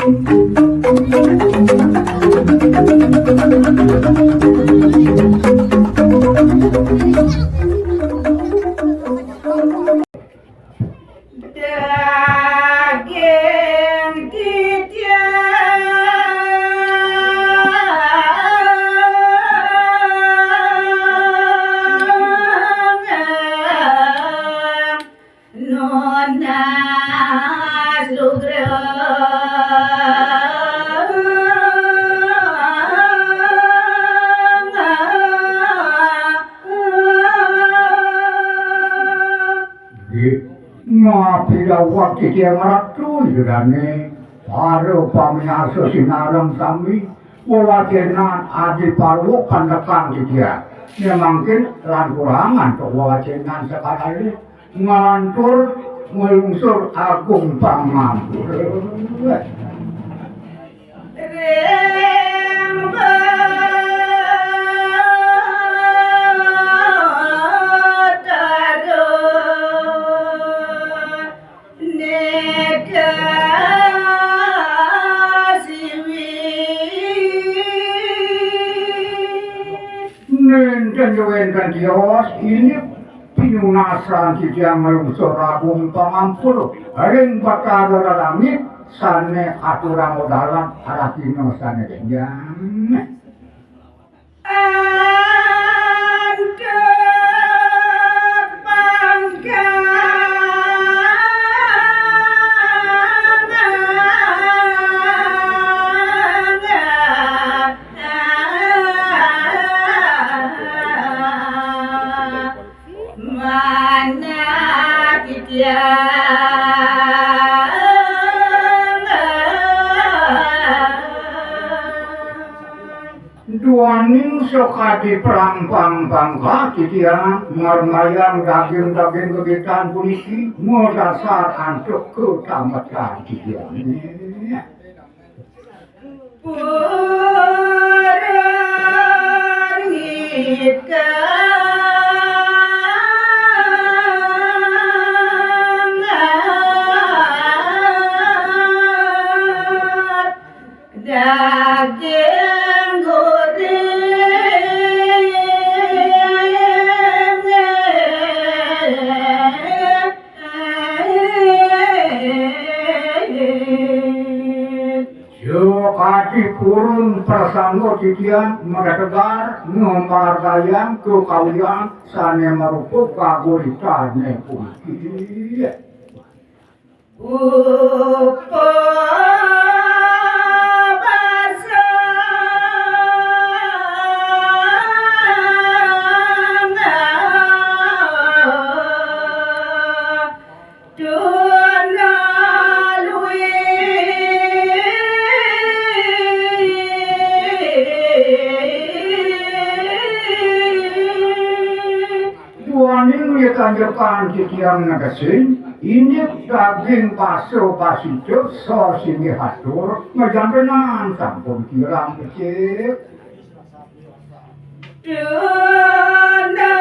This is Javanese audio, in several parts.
Daging titiang nona sugra Mapilawa titiang ratu yudane paro pamiarso sinarang sami wawacenan adi parwo pandekang titiang memangkin lan kurangan tok wawacenan sekali ngantur ngelungsur agung pamampu dan Dios ini pinunasan titiang ngelungsur agung pamampu ring bakal langit sane aturan modalan aratino sane genjang duaning sokadi perampang bangka titiang marmayang daging-daging kegiatan polisi modasar antuk ketamatan titiang daging Kati purun prasanggo titian meretegar ngomar gayang ke kawian sane merupuk kaguritane pulki kanjepan titiang nagasin ini daging paso pasito so sini hatur ngejampenan sampun kirang kecil Duna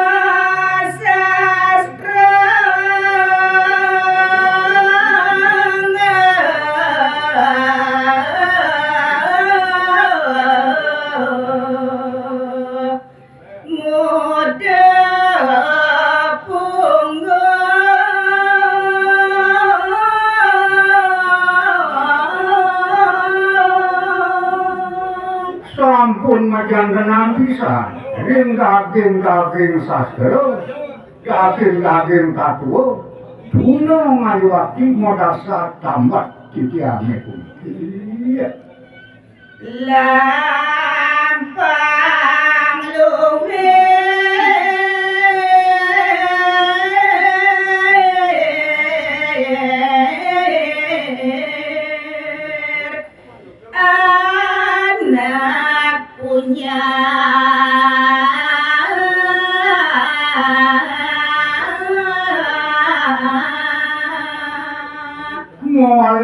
sastra sampun majantenan pisan ring daging sastra daging katuo duno ngayuwati modasa tambah titiane kunci lampang luwe anak punya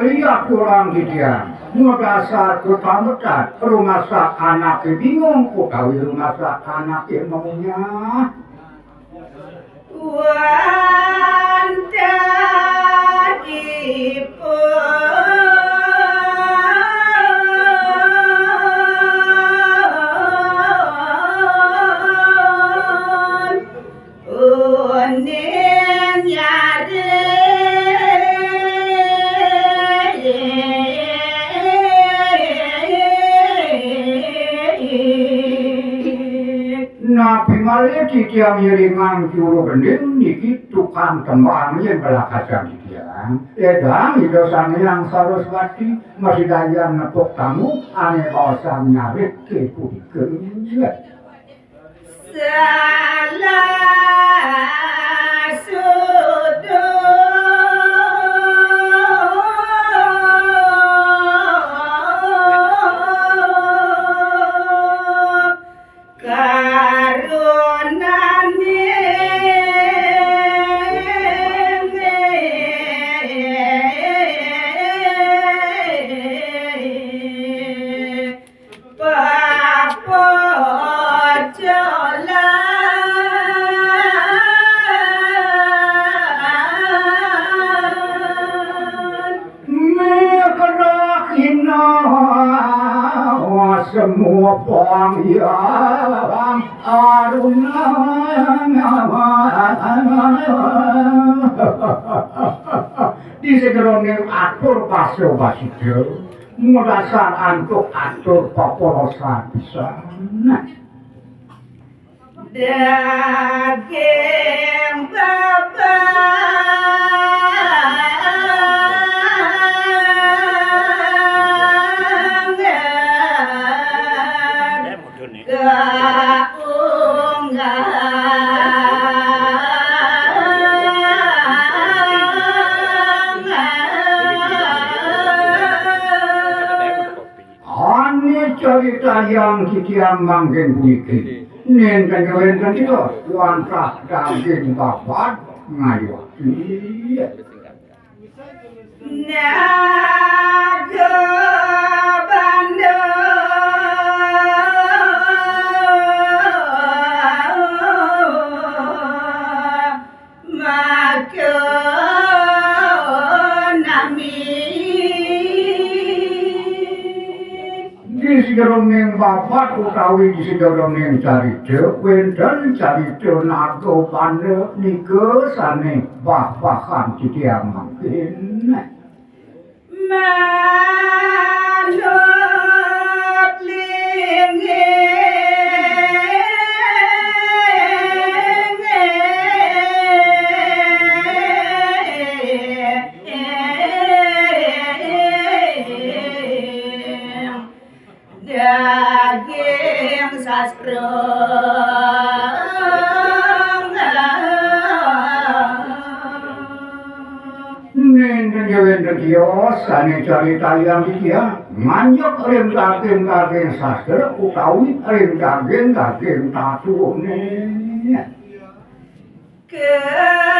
lihat orang titian modasa ketamutan rumah sak anaknya bingung utawi rumah sak anaknya maunya wanda dipun Kali titiang ngiringan kiulu gending niki tukang tembang yen belakasan titiang. Edang idosan yang Saraswati masih dayang nepuk tamu ane kawasan nyarit ke pudikeun. Salah sudut semua panggilan aruna di segeroning atur pasio basito mudasan antuk atur paporosan bisa daging babat cerita yang kikiam manggen puniki nenten kewenten itu wantah daging babat ngayoti naga di sigeroning babat utawi di sigeroning carita wenten carita naga panda nika sane bah-bahan titiang mangkin manut linggih daging sastra nenten kewenten kios sane carita yang dia manjok rem daging sastra utawi rem daging tatune kekardi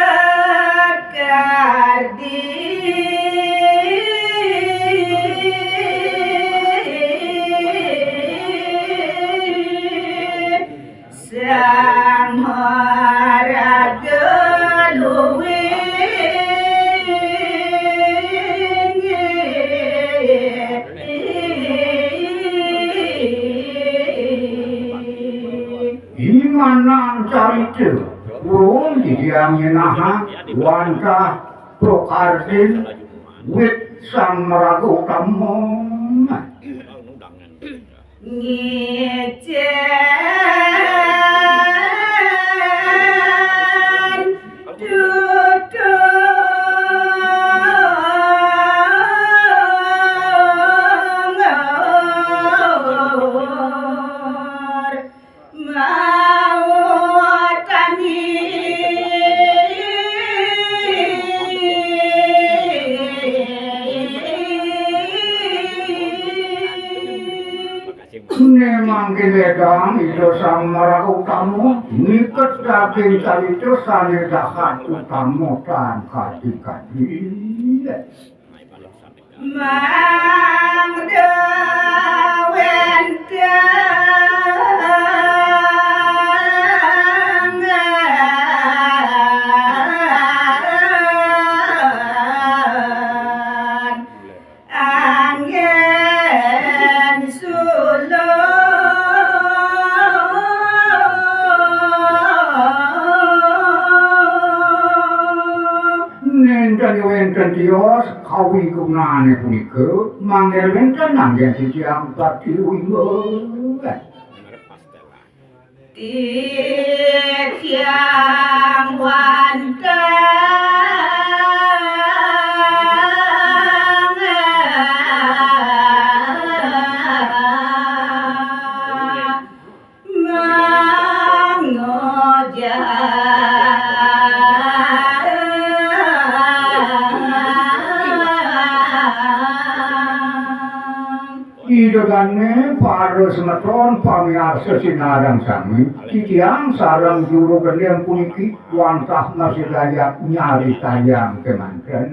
sang haraga luwing imanan carita urung didiamnya naha wanta prokardin wit sang meraga utama ngecen duduk mau tani memang giledang itu sang meraga utama niket daging carita sane dahat utama tan kadi-kadi mangda wendangan angin nenten wenten tios kawi gunane punika mangel wenten nanggen titiang pati wingo tiang Idegane pados meton pamiarsa sinarang sami titiang sareng juru gendeng puniki wantah masih layak nyari tayang kemanten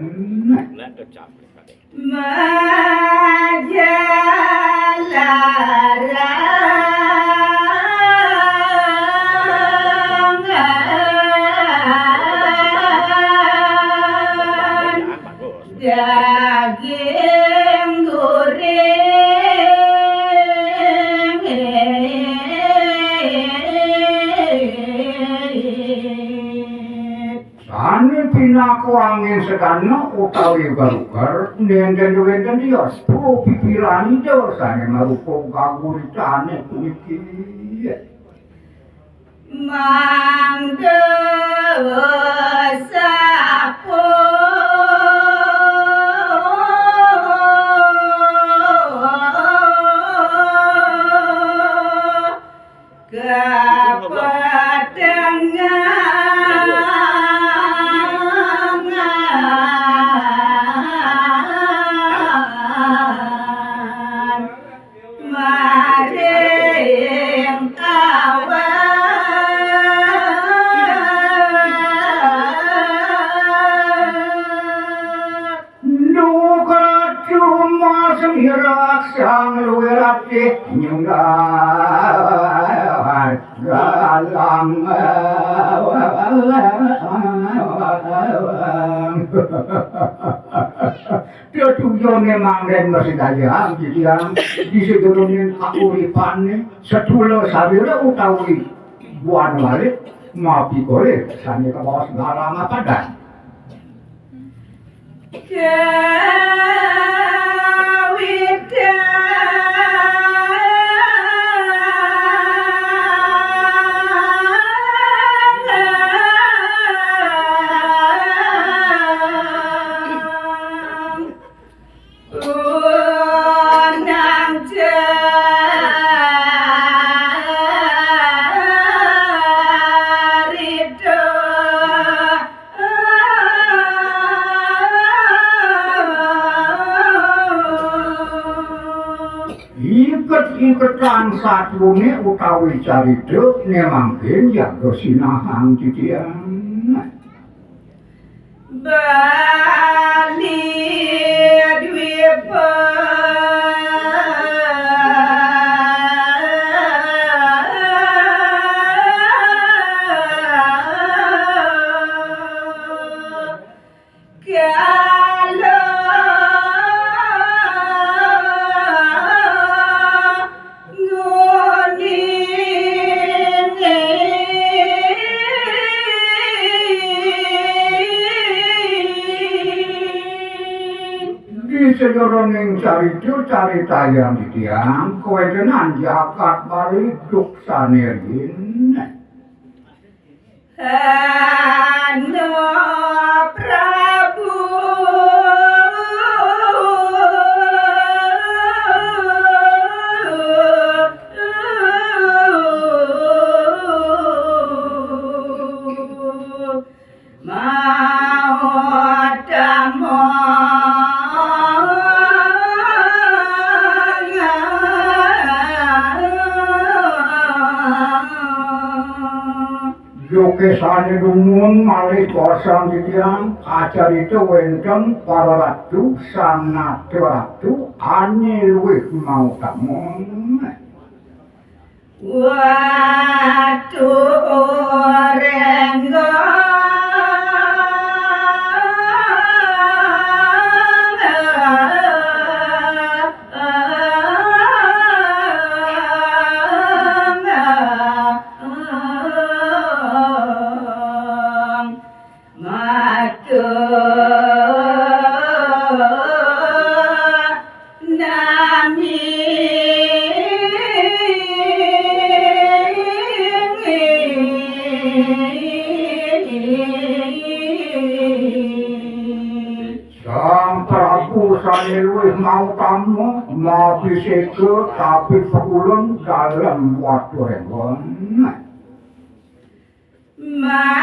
daging Sane pinaku angin sedana utawi garugar nenden-nenden dia sepuluh pipilani dosane marupa gaguritane puniki mangga sapo sang luwirati nyunggahan galang Tutuyone manggen masih daya yang disedurunin kauripane setula sawira utawi buan balik mapi kore sani kabawas garang padan Iket-iketan satune utawi carita nemangken jaga sinahang titian. Bali dwipa Sejroning carita yang ditiang kewedenan jakat balik duksane rin. Hano Prabu Kesane dumun malih kosong titiang acar itu wenten para ratu sang nate ratu ane luwih mau kamu watu renggo nami bukannya luwih mau tamu mau biseke tapi sekulun dalam waktu rewon. Mari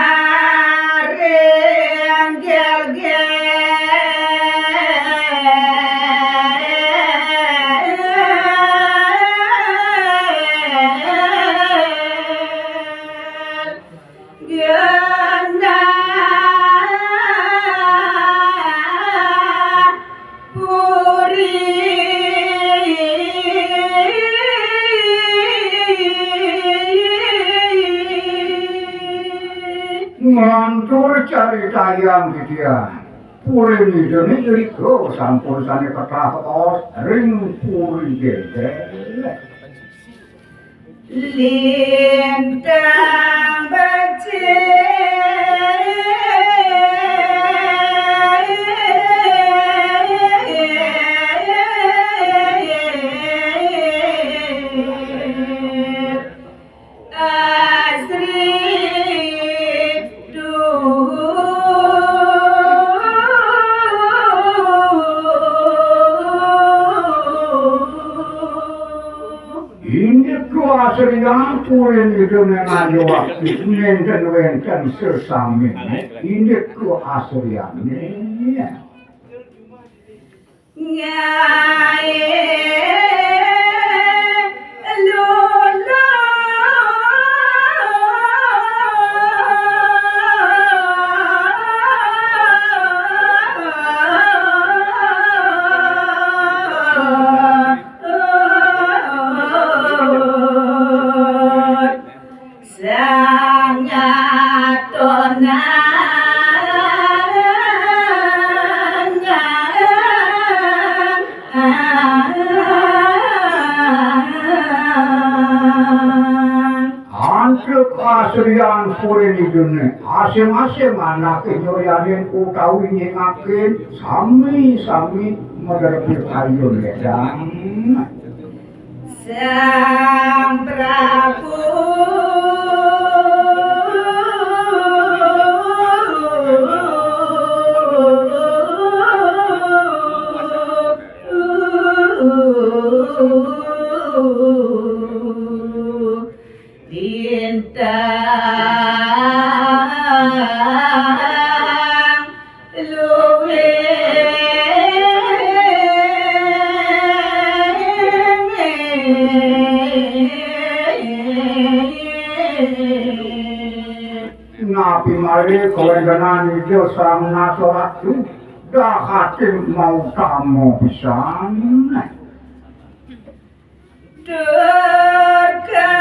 Ngantur cari tayang dia. Puri ni jenis riko sampur sani kata os ring puri gede. Lintang Asriang pulen itu mengayo waktu nenten sesami ini ku asriangnya Asrian pulen itu asem-asem anak nyoyanin utawi nyengakin sami-sami menerbi ayun ledang Sang Prabu Nabi mari kewenangan itu sang nasoratu dah hatim mau tamu pisan Durga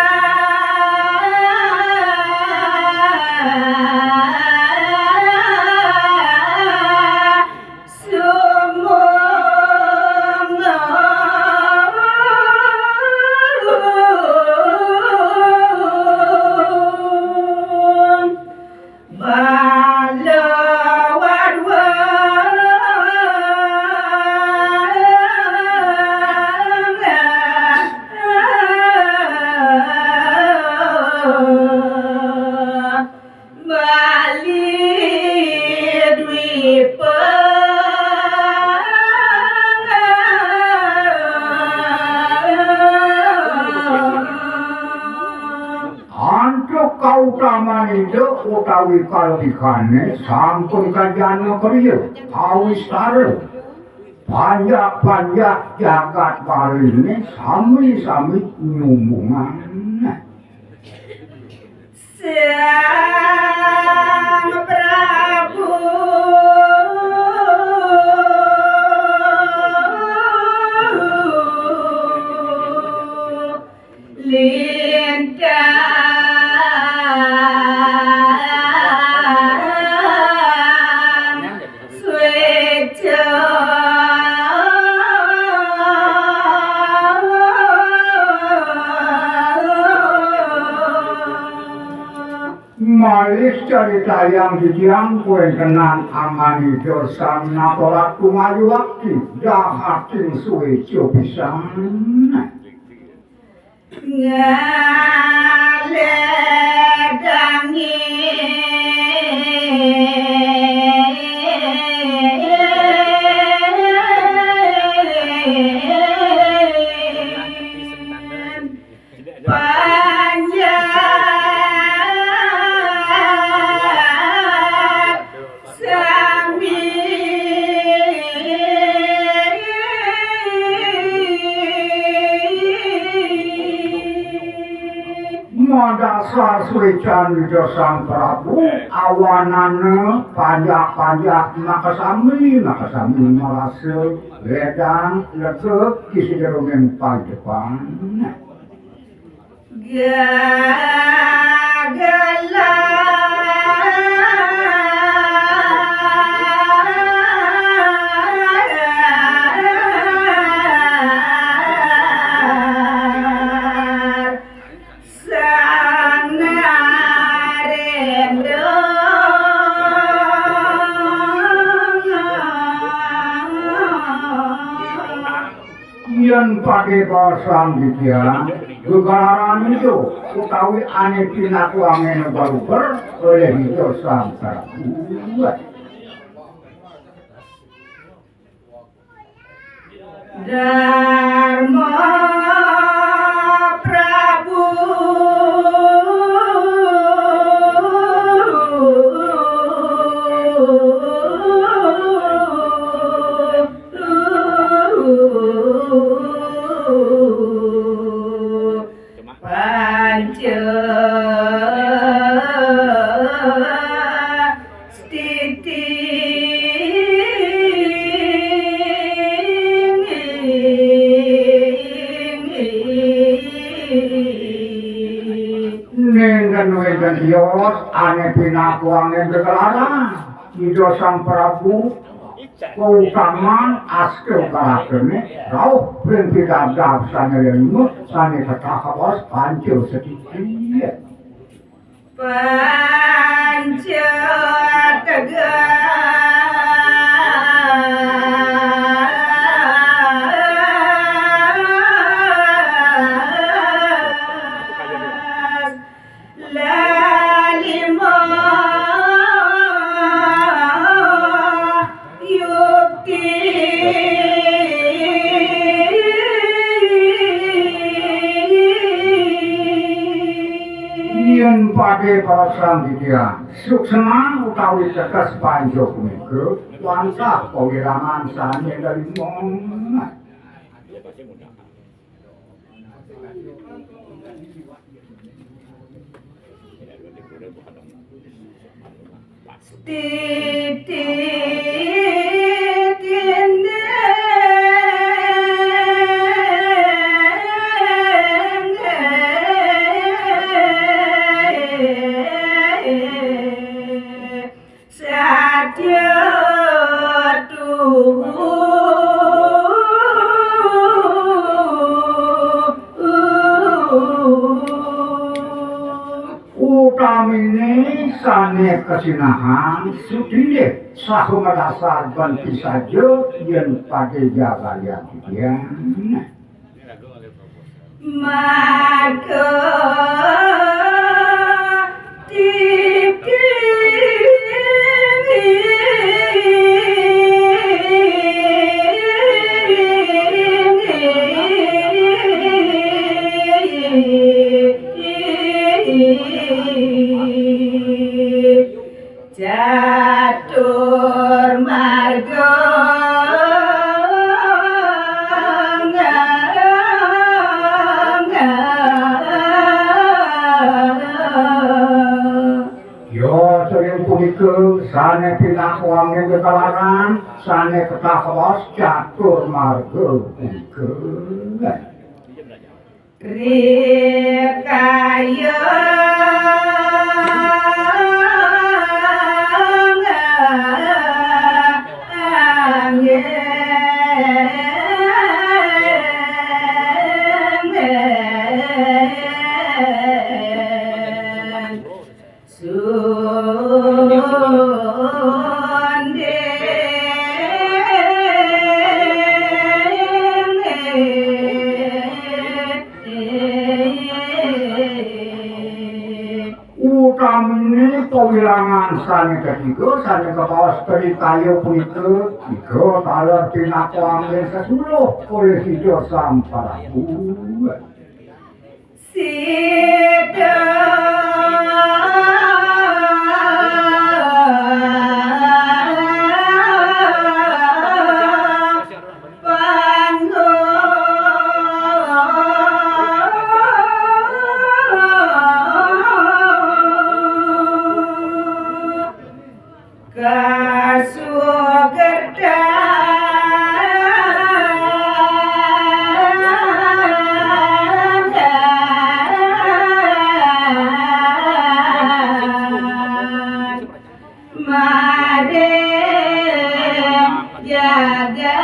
kautaman itu utawi kalbikane sampun kanjana kriya awistar banyak jagat baline sami-sami nyumbungan Sang Prabu Malis cerita yang didiangkuen kenang amani dosa napolat kumayu wakti dahatin suwejo pisan ngaledangi Madasar suican Yuda Sang Prabu awanane pajak-pajak makasami malase wedang legep kisi derungen padepan yen pade basang ditya gegararan itu utawi ane pinaku angin baruper oleh itu sang Prabu Dharma Prabu dan Yos ane pinaku angin gegararan Yuda Sang Prabu keutamaan askil karakternya rauh pintidadab sanelimu sani ketakawas pancil sedikit Panca pade pasang ditya suksenang utawi tetes panjo punika wantah pawiraman sane dari mong utamine sane kesinahan sudine sahu madasar banti saja yen pade jagaya dia maka Catur marga yo sering punika sane pinaku angin gegararan sane ketakawas catur marga punika Rikaya utamine pawilangan sane ketiga sane kepawas dari kayu punika tiga taler pinaku angin sesuluh oleh Yuda Sang Prabu Sida Panggo made jaga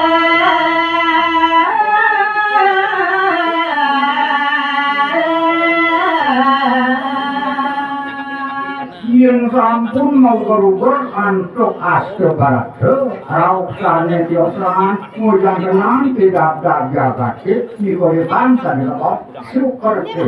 yang sampun mau kerugur antuk aste barate rauksane tiosan mujang tenang tidak daga kaki nikorikan sadekot syukur ke